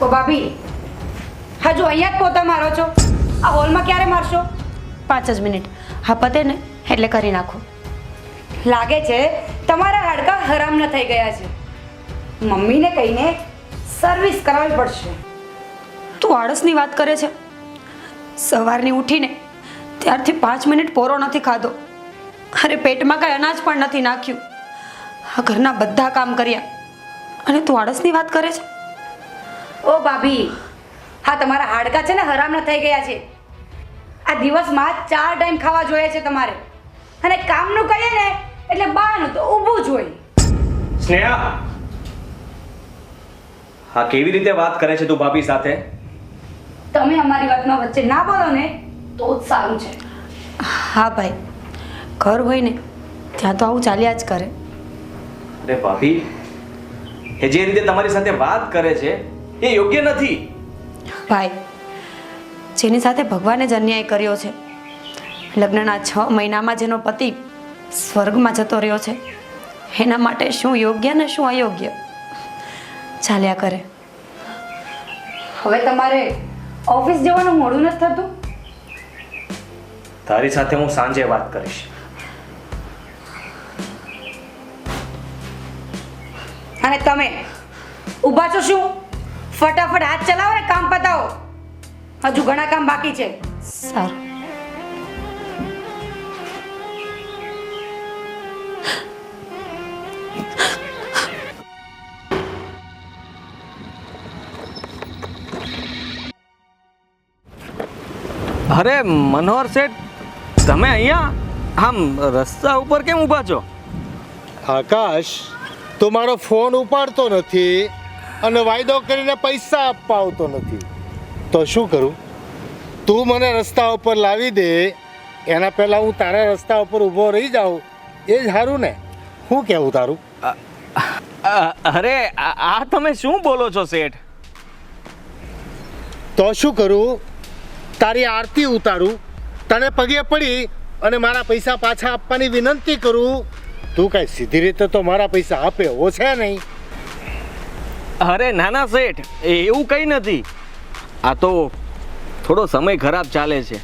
તો ભાભી હજુ અહીંયા જ પોતા મારો છો? આ હોલમાં ક્યારે મારશો? 5 જ મિનિટ. હા પતે ને એટલે કરી નાખો. લાગે છે તમારા હાડકા હરામ ન થઈ ગયા છે. મમ્મીને કહીને સર્વિસ કરાવવી પડશે. તું આળસની વાત કરે છે? સવારની ઉઠીને ત્યારથી 5 મિનિટ પોરો નથી ખાધો. અરે પેટમાં કાંઈ અનાજ પણ નથી નાખ્યું. આ ઘરના બધા કામ કર્યા અને તું આળસની વાત કરે છે? ઓ ભાભી, હા તમારા હાડકા છે ને હરામ ન થઈ ગયા છે. આ દિવસમાં 4 ટાઈમ ખાવા જોઈએ છે તમારે. અને કામનું કહીએ ને એટલે બહારનું તો ઊભું જ હોય. સ્નેહા, હા કેવી રીતે વાત કરે છે તું ભાભી સાથે? તમે અમારી વાતમાં વચ્ચે ના બોલો ને તો જ સારું છે. હા ભાઈ, ઘર હોય ને ત્યાં તો આવું ચાલ્યા જ કરે. અરે ભાભી, એ જે રીતે તમારી સાથે વાત કરે છે એ યોગ્ય નથી. ભાઈ, જેની સાથે ભગવાને જ અન્યાય કર્યો છે, લગ્નના 6 મહિનામાં જેનો પતિ સ્વર્ગમાં જતો રહ્યો છે, એના માટે શું યોગ્ય ને શું અયોગ્ય ચાલ્યા કરે. હવે તમારે ઓફિસ જવાનું મોડું નથી થતું? તારી સાથે હું સાંજે વાત કરીશ. અને તમે ઊભા છો શું? ફટાફટ હાથ ચલાવો ને કામ પતાવો. હજુ ઘણા કામ બાકી છે. સારું. અરે મનોહર શેઠ, તમે અહીંયા આમ રસ્તા ઉપર કેમ ઊભા છો? આકાશ, તું મારો ફોન ઉપાડતો નથી અને વાયદો કરીને પૈસા આપવા આવતો નથી, તો શું કરું? તું મને રસ્તા ઉપર લાવી દે એના પહેલાં હું તારા રસ્તા ઉપર ઊભો રહી જાઉં એ જ સારું ને? શું કહેવું તારું? અરે આ તમે શું બોલો છો શેઠ? તો શું કરું? તારી આરતી ઉતારું, તને પગે પડી અને મારા પૈસા પાછા આપવાની વિનંતી કરું. તું કાંઈ સીધી રીતે તો મારા પૈસા આપે એવો છે નહીં. અરે નાના શેઠ, એવું કંઈ નથી. આ તો થોડો સમય ખરાબ ચાલે છે.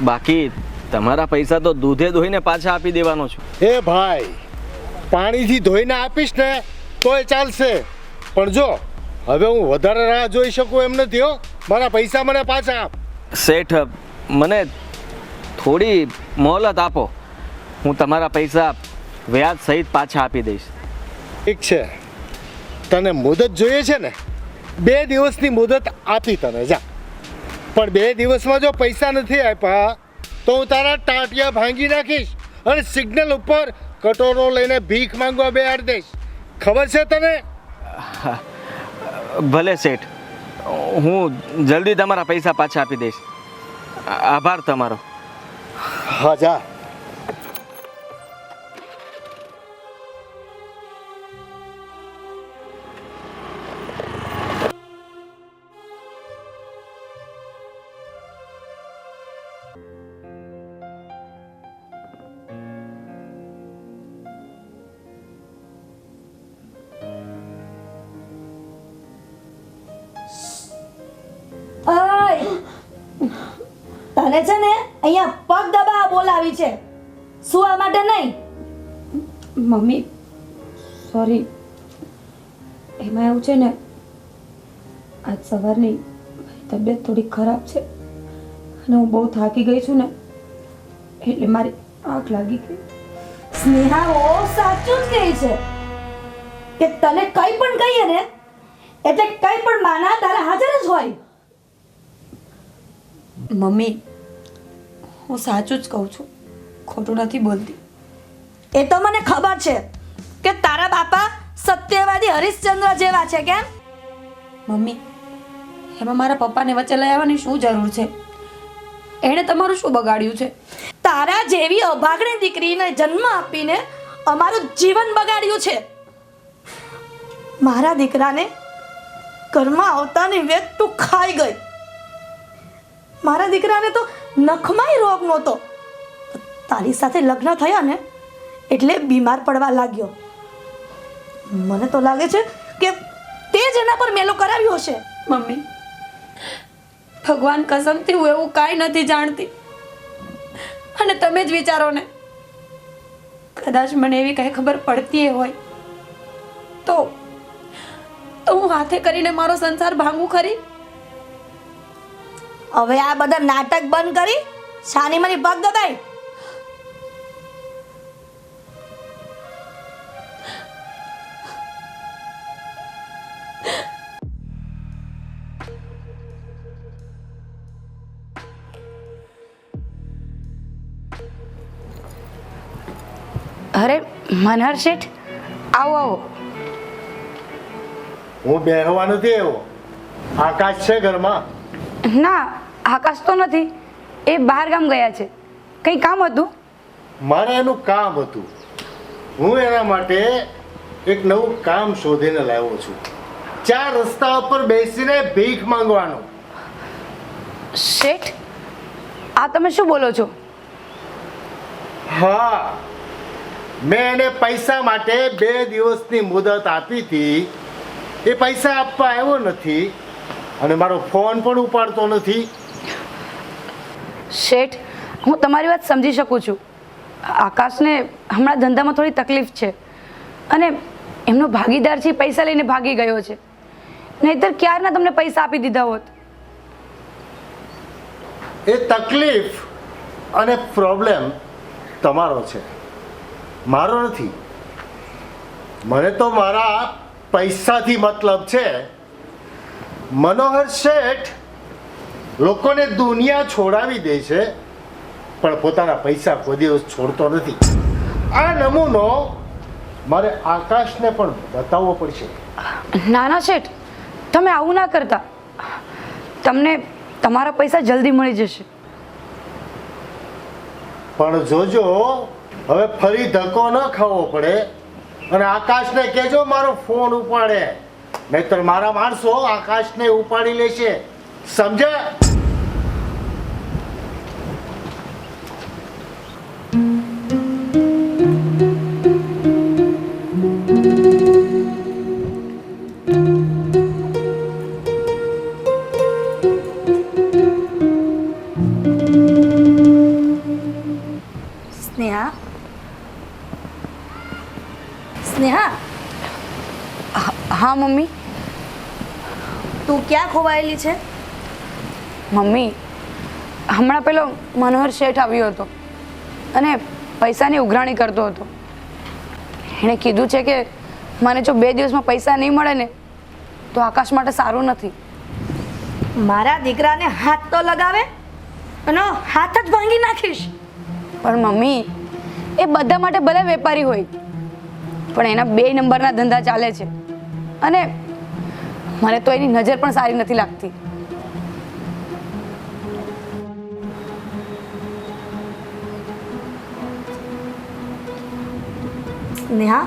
બાકી તમારા પૈસા તો દૂધે ધોઈને પાછા આપી દેવાનો છું. એ ભાઈ, પાણીથી ધોઈને આપીશ ને તોય ચાલશે, પણ જો હવે હું વધારે રાહ જોઈ શકું એમ નથી હો. મારા પૈસા મને પાછા આપ. શેઠ, મને થોડી મોહલત આપો. હું તમારા પૈસા વ્યાજ સહિત પાછા આપી દઈશ. ઠીક છે, તને મુદત જોઈએ છે ને? 2 દિવસની મુદત આપી તને, જા. પણ 2 દિવસમાં જો પૈસા નથી આપ્યા તો હું તારા ટાંટિયા ભાંગી નાખીશ અને સિગ્નલ ઉપર કટોરો લઈને ભીખ માંગવા બેહાડી દઈશ. ખબર છે તને? ભલે શેઠ, હું જલ્દી તમારા પૈસા પાછા આપી દઈશ. આભાર તમારો. હા, જા. તને છે ને અહીંયા પગ દબાવવા બોલાવી છે, સુવા માટે નહીં. મમ્મી સોરી, એમાં એવું છે ને આજ સવારની મારી તબિયત થોડી ખરાબ છે અને હું બહુ થાકી ગઈ છું ને એટલે મારી આંખ લાગી ગઈ. સ્નેહા ઓ સાચું જ કહે છે કે તને કંઈ પણ કહીએ ને એટલે કંઈ પણ માના તારા હાજર જ હોય. મમ્મી, હું સાચું જ કહું છું, ખોટું નથી બોલતી. એ તો મને ખબર છે કે તારા બાપા સત્યવાદી હરિશ્ચંદ્ર જેવા છે. કેમ? મમ્મી, એમાં મારા પપ્પાને વચ્ચે લઈ આવવાની શું જરૂર છે? એણે તમારું શું બગાડ્યું છે? તારા જેવી અભાગણી દીકરીને જન્મ આપીને અમારું જીવન બગાડ્યું છે. મારા દીકરાને ઘરમાં આવતાની વેત તું ખાઈ ગઈ. મારા દીકરાને તો નખમાંય રોગ નહોતો. તારી સાથે લગ્ન થયા ને એટલે બીમાર પડવા લાગ્યો. મને તો લાગે છે કે તે જ એના પર મેલો કરાવ્યો હશે. મમ્મી, ભગવાન કસમથી હું એવું કાંઈ નથી જાણતી. અને તમે જ વિચારો ને, કદાચ મને એવી કાંઈ ખબર પડતી હોય તો હું હાથે કરીને મારો સંસાર ભાંગું ખરી. હવે આ બધા નાટક બંધ કરી સાની મારી પગ દબાઈ. અરે મનહર શેઠ, આવો આવો. હું બેહવા નથી આવ્યો. આકાશ છે ઘરમાં? ના, આકાશ તો નથી, એ બહાર ગામ ગયા છે. કંઈ કામ હતું? મારે એનું કામ હતું. હું એના માટે એક નવું કામ શોધીને લાવ્યો છું. 4 રસ્તા ઉપર બેસીને ભીખ માંગવાનો. શેઠ, આ તમે શું બોલો છો? હા, મેં એને પૈસા માટે 2 દિવસની મુદત આપી હતી. એ પૈસા આપવા આવ્યો નથી અને મારો ફોન પણ ઉપાડતો નથી. શેઠ, હું તમારી વાત સમજી શકું છું. આકાશને હમણાં ધંધામાં થોડી તકલીફ છે અને એમનો ભાગીદાર છે, પૈસા લઈને ભાગી ગયો છે. નહીંતર ક્યારના તમને પૈસા આપી દીધા હોત. એ તકલીફ અને પ્રોબ્લેમ તમારો છે, મારો નથી. મને તો મારા પૈસાથી મતલબ છે. મનોહર શેઠ લોકોને દુનિયા છોડાવી દે છે પણ પોતાના પૈસા કોઈ દિવસ છોડતો નથી. આ નમૂનો મારે આકાશને પણ બતાવવો પડશે. ના ના શેઠ, તમે આવું ના કરતા. તમને તમારા પૈસા જલ્દી મળી જશે. પણ જોજો, હવે ફરી ધક્કો ન ખાવો પડે અને આકાશને કહેજો મારો ફોન ઉપાડે, નહીતર મારા માણસો આકાશને ઉપાડી લેશે. સમજ્યા? સ્નેહા, સ્નેહા, હા મમ્મી. તું ક્યાં ખોવાયેલી છે? મમ્મી, હમણાં પેલો મનોહર શેઠ આવ્યો હતો અને પૈસાની ઉઘરાણી કરતો હતો. એણે કીધું છે કે મને જો 2 દિવસમાં પૈસા નહીં મળે ને તો આકાશ માટે સારું નથી. મારા દીકરાને હાથ તો લગાવે અને હાથ જ ભાંગી નાખીશ. પણ મમ્મી, એ બધા માટે ભલે વેપારી હોય પણ એના 2 નંબરના ધંધા ચાલે છે અને મને તો એની નજર પણ સારી નથી લાગતી. સ્નેહા,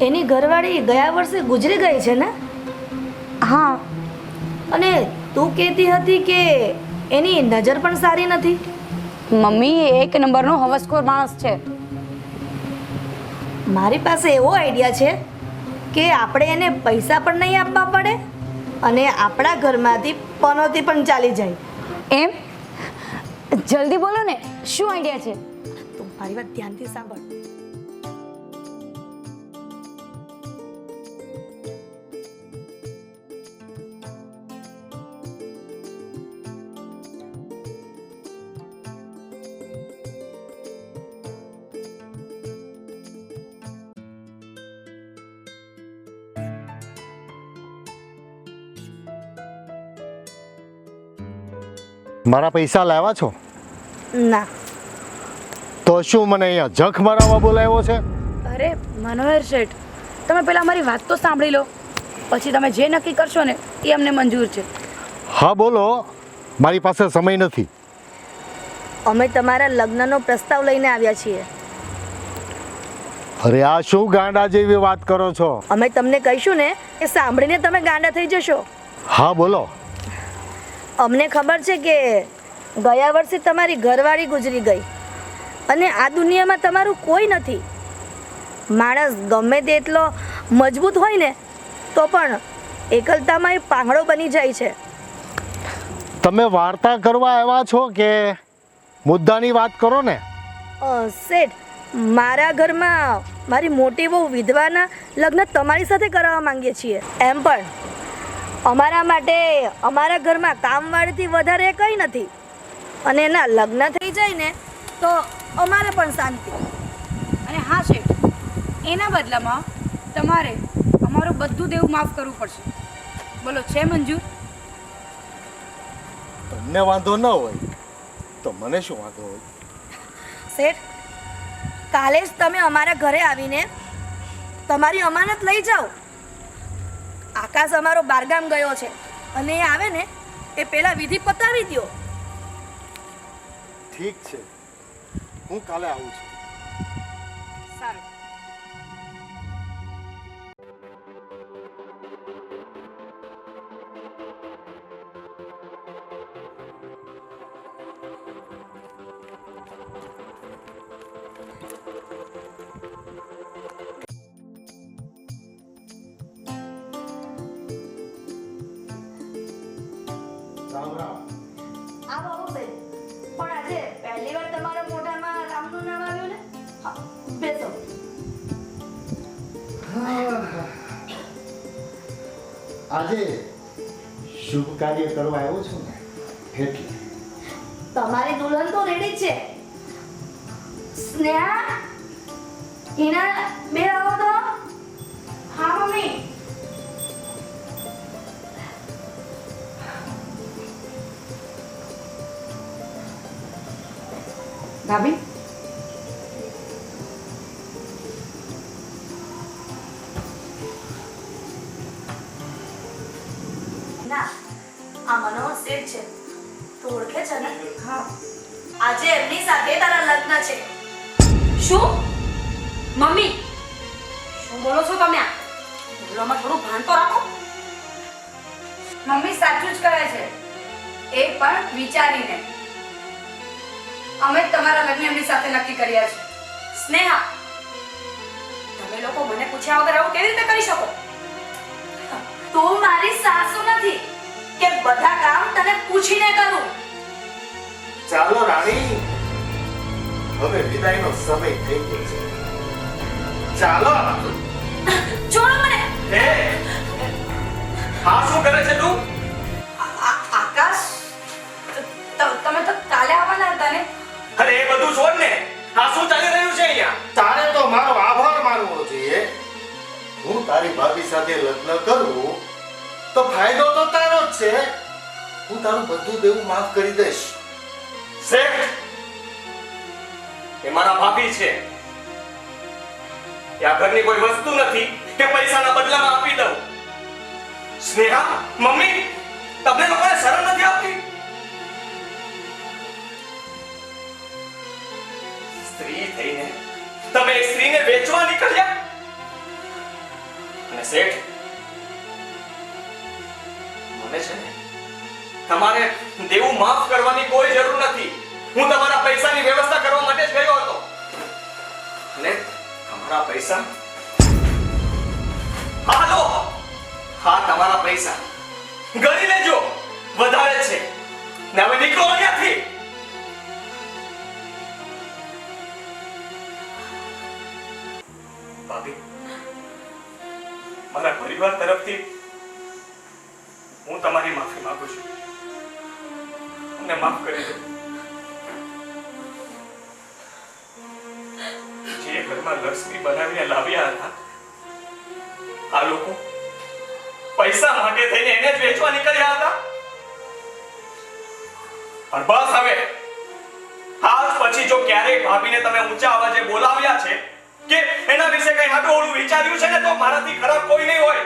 એની ઘરવાળી ગયા વર્ષે ગુજરી ગઈ છે ને? હા, અને તું કહેતી હતી કે એની નજર પણ સારી નથી. મમ્મી એ 1 નંબરનો હવસખોર માણસ છે. મારી પાસે એવો આઈડિયા છે કે આપણે એને પૈસા પણ નહીં આપવા પડે અને આપણા ઘરમાંથી પનોતી પણ ચાલી જાય. એમ? જલ્દી બોલો ને, શું આઈડિયા છે? તું મારી વાત ધ્યાનથી સાંભળ. મારા પૈસા લાવ્યા છો? ના. તો શું મને અહીંયા જખ મરાવવા બોલાવ્યો છે? અરે મનોહર શેઠ, તમે પહેલાં મારી વાત તો સાંભળી લો, પછી તમે જે નક્કી કરશો ને એ અમને મંજૂર છે. હા બોલો, મારી પાસે સમય નથી. અમે તમારા લગ્નનો પ્રસ્તાવ લઈને આવ્યા છીએ. અરે આ શું ગાંડા જેવી વાત કરો છો? અમે તમને કહીશું ને એ સાંભળીને તમે ગાંડા થઈ જશો. હા બોલો. અમને ખબર છે કે ગયા વર્ષે તમારી ઘરવાળી ગુજરી ગઈ અને આ દુનિયામાં તમારું કોઈ નથી. માણસ ગમે તેટલો મજબૂત હોય ને તો પણ એકલતામાં એ પાંગડો બની જાય છે. તમે વાર્તા કરવા આવ્યા છો કે મુદ્દાની વાત કરો ને? શેઠ, મારા ઘરમાં મારી મોટી બહુ વિધવાના લગ્ન તમારી સાથે કરાવવા માંગીએ છીએ. એમ પણ અમારા માટે અમારા ઘરમાં કામવાળીથી વધારે કંઈ નથી, અને એના લગ્ન થઈ જાય ને તો અમારે પણ શાંતિ. અને હા શેઠ, એના બદલામાં તમારે અમારું બધું દેવું માફ કરવું પડશે. બોલો, છે મંજૂર? તમને વાંધો ન હોય તો મને શું વાંધો હોય? શેઠ, કાલે જ તમે અમારા ઘરે આવીને તમારી અમાનત લઈ જાઓ. આકાશ અમારો બારગામ ગયો છે અને એ આવે ને એ પહેલા વિધિ પતાવી દ્યો. ઠીક છે, હું કાલે આવું છું. સારું. રામ રામ. આવો આવો બેન. પણ આજે પહેલી વાર તમારા મોઢામાં રામનું નામ આવ્યું ને? હા, બેસો. આજે શુભ કાર્ય કરવા આવ્યો છું ને એટલે. તમારી દુલ્હન તો રેડી છે. સ્નેહા, હિના, બે આવો તો. હા મમ્મી. ભાભી, ના, આ મનોહર શેઠ છે. તું ઓળખે છે ને? હા. આજે એમની સાથે તારા લગ્ન છે. શું? મમ્મી, શું બોલો છો તમે? આ બોલવામાં થોડું ભાન તો રાખો. મમ્મી સાચું જ કહે છે, એ પણ વિચારીને. અમે જ તમારા લગ્ન એમની સાથે નક્કી કર્યા છે. સ્નેહા, તમે લોકો મને પૂછ્યા વગર આવું કેવી રીતે કરી શકો? તું મારી સાસુ નથી કે બધા કામ તને પૂછીને કરું. ચાલો રાણી, હવે વિદાયનો સમય થઈ ગયો છે. ચાલો. છોડો મને. હે, હા શું કરે છે તું? આકાશ, તમે તો કાલે આવવાના હતા ને? અરે એ બધું છોડ ને, આ શું ચાલી રહ્યું છે અહીંયા? તારે તો મારો આભાર માનવો જોઈએ. હું તારી ભાભી સાથે લગ્ન કરું તો ફાયદો તો તારો જ છે. હું તારું બધું દેવું માફ કરી દઈશ. શેઠ, એ મારા ભાભી છે. એ આ ઘરની કોઈ વસ્તુ નથી કે પૈસાના બદલામાં આપી દઉં. સ્નેહા, મમ્મી, તમને લોકોને શરમ નથી આવતી? સ્ત્રી થઈને તમે એક સ્ત્રીને વેચવા નીકળ્યા? અને શેઠ, મને છે ને તમારે દેવું માફ કરવાની કોઈ જરૂર નથી. હું તમારા પૈસાની વ્યવસ્થા કરવા માટે જ ગયો હતો. અને તમારા પૈસા, હા લો, હા તમારા પૈસા ગણી લેજો, વધારે છે. ને હવે નીકળો અહીંયાથી. ભાભી, મારા પરિવાર તરફથી હું તમારી માફી માંગુ છું. અમને માફ કરી દો. જે ઘરમાં લક્ષ્મી બનાવીને લાવ્યા હતા, આ લોકો પૈસા માટે થઈને એને જ વેચવા નીકળ્યા હતા. પણ બસ હવે આજ પછી જો ક્યારેય ભાભીને તમે ઊંચા અવાજે બોલાવ્યા છે કે એના વિશે કઈ હાડું ઓળું વિચાર્યું છે ને, તો મારાથી ખરાબ કોઈ નહીં હોય.